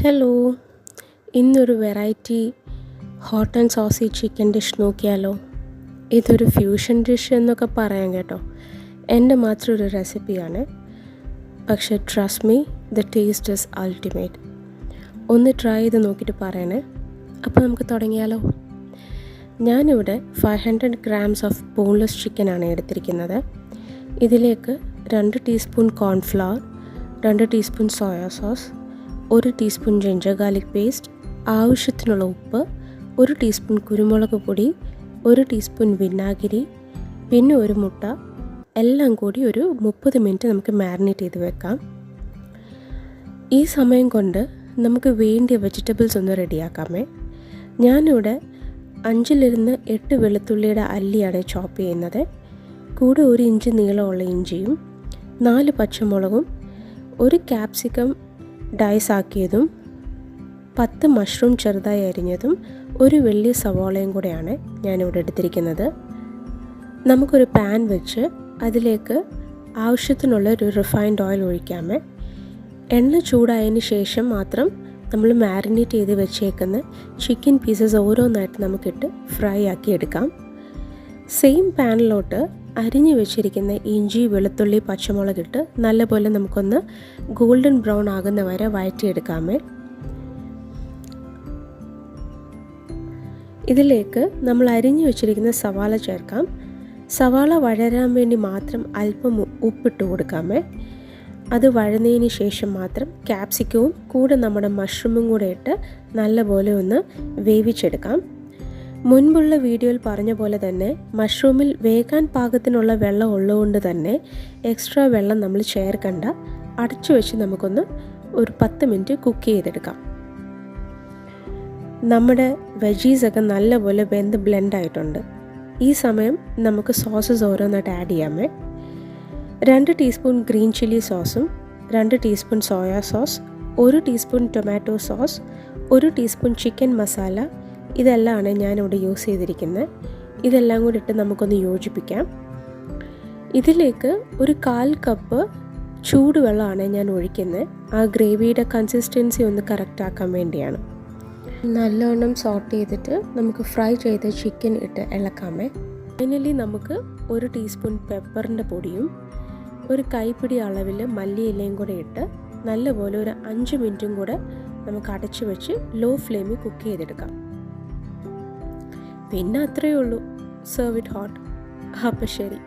Hello, ഇന്നൊരു variety hot and saucy chicken dish നോക്കിയാലോ. ഇതൊരു ഫ്യൂഷൻ ഡിഷ് എന്നൊക്കെ പറയാം കേട്ടോ. എൻ്റെ മാത്രം ഒരു റെസിപ്പിയാണ്, പക്ഷേ trust me, the taste is ultimate. ഒന്ന് ട്രൈ ചെയ്ത് നോക്കിയിട്ട് പറയണേ. അപ്പോൾ നമുക്ക് തുടങ്ങിയാലോ. ഞാനിവിടെ 500 grams ഓഫ് ബോൺലെസ് ചിക്കനാണ് എടുത്തിരിക്കുന്നത്. ഇതിലേക്ക് 2 teaspoon cornflour, 2 teaspoon soya sauce, 1 teaspoon ginger garlic paste, ആവശ്യത്തിനുള്ള ഉപ്പ്, 1 ടീസ്പൂൺ കുരുമുളക് പൊടി, 1 ടീസ്പൂൺ വിനാഗിരി, പിന്നെ ഒരു മുട്ട, എല്ലാം കൂടി ഒരു 30 മിനിറ്റ് നമുക്ക് മാരിനേറ്റ് ചെയ്ത് വെക്കാം. ഈ സമയം കൊണ്ട് നമുക്ക് വേണ്ടിയ വെജിറ്റബിൾസ് ഒന്ന് റെഡിയാക്കാമേ. ഞാനിവിടെ 5-8 വെളുത്തുള്ളിയുടെ അല്ലിയാണ് ചോപ്പ് ചെയ്യുന്നത്. കൂടെ 1 ഇഞ്ച് നീളമുള്ള ഇഞ്ചിയും, 4 പച്ചമുളകും, 1 ക്യാപ്സിക്കം ഡൈസ് ആക്കിയതും, 10 മഷ്റൂം ചെറുതായി അരിഞ്ഞതും, 1 വലിയ സവാളയും കൂടെയാണ് ഞാനിവിടെ എടുത്തിരിക്കുന്നത്. നമുക്കൊരു പാൻ വെച്ച് അതിലേക്ക് ആവശ്യത്തിനുള്ള ഒരു റിഫൈൻഡ് ഓയിൽ ഒഴിക്കാമേ. എണ്ണ ചൂടായതിന് ശേഷം മാത്രം നമ്മൾ മാരിനേറ്റ് ചെയ്ത് വെച്ചേക്കുന്ന ചിക്കൻ പീസസ് ഓരോന്നായിട്ട് നമുക്കിട്ട് ഫ്രൈ ആക്കി എടുക്കാം. സെയിം പാനിലോട്ട് അരിഞ്ഞു വെച്ചിരിക്കുന്ന ഇഞ്ചി, വെളുത്തുള്ളി, പച്ചമുളക് ഇട്ട് നല്ലപോലെ നമുക്കൊന്ന് ഗോൾഡൻ ബ്രൗൺ ആകുന്ന വരെ വഴറ്റിയെടുക്കാമേ. ഇതിലേക്ക് നമ്മൾ അരിഞ്ഞു വെച്ചിരിക്കുന്ന സവാള ചേർക്കാം. സവാള വഴരാൻ വേണ്ടി മാത്രം അല്പം ഉപ്പിട്ട് കൊടുക്കാമേ. അത് വഴന്നതിന് ശേഷം മാത്രം ക്യാപ്സിക്കവും കൂടെ നമ്മുടെ മഷ്റൂമും കൂടെ ഇട്ട് നല്ലപോലെ ഒന്ന് വേവിച്ചെടുക്കാം. മുൻപുള്ള വീഡിയോയിൽ പറഞ്ഞ പോലെ തന്നെ മഷ്റൂമിൽ വേകാൻ പാകത്തിനുള്ള വെള്ളം ഉള്ളതുകൊണ്ട് തന്നെ എക്സ്ട്രാ വെള്ളം നമ്മൾ ചേർക്കണ്ട. അടച്ചു വെച്ച് നമുക്കൊന്ന് ഒരു 10 മിനിറ്റ് കുക്ക് ചെയ്തെടുക്കാം. നമ്മുടെ വെജീസൊക്കെ നല്ലപോലെ വെന്ത് ബ്ലെൻഡ് ആയിട്ടുണ്ട്. ഈ സമയം നമുക്ക് സോസസ് ഓരോന്നായിട്ട് ആഡ് ചെയ്യാമേ. 2 ടീസ്പൂൺ ഗ്രീൻ ചില്ലി സോസും, 2 teaspoon soya sauce, 1 teaspoon tomato sauce, 1 teaspoon chicken masala, ഇതെല്ലാമാണ് ഞാനിവിടെ യൂസ് ചെയ്തിരിക്കുന്നത്. ഇതെല്ലാം കൂടി ഇട്ട് നമുക്കൊന്ന് യോജിപ്പിക്കാം. ഇതിലേക്ക് ഒരു 1/4 കപ്പ് ചൂടുവെള്ളമാണ് ഞാൻ ഒഴിക്കുന്നത്. ആ ഗ്രേവിയുടെ കൺസിസ്റ്റൻസി ഒന്ന് കറക്റ്റ് ആക്കാൻ വേണ്ടിയാണ്. നല്ലവണ്ണം സോട്ട് ചെയ്തിട്ട് നമുക്ക് ഫ്രൈ ചെയ്ത ചിക്കൻ ഇട്ട് ഇളക്കാമേ. ഫൈനലി നമുക്ക് 1 ടീസ്പൂൺ പെപ്പറിൻ്റെ പൊടിയും 1 കൈപ്പിടി അളവിൽ മല്ലിയിലയും കൂടെ ഇട്ട് നല്ലപോലെ ഒരു 5 മിനിറ്റും കൂടെ നമുക്ക് അടച്ചു വെച്ച് ലോ ഫ്ലെയിമിൽ കുക്ക് ചെയ്തെടുക്കാം. പിന്നെ അത്രയേ ഉള്ളൂ. Serve it hot. അപ്പം ശരി.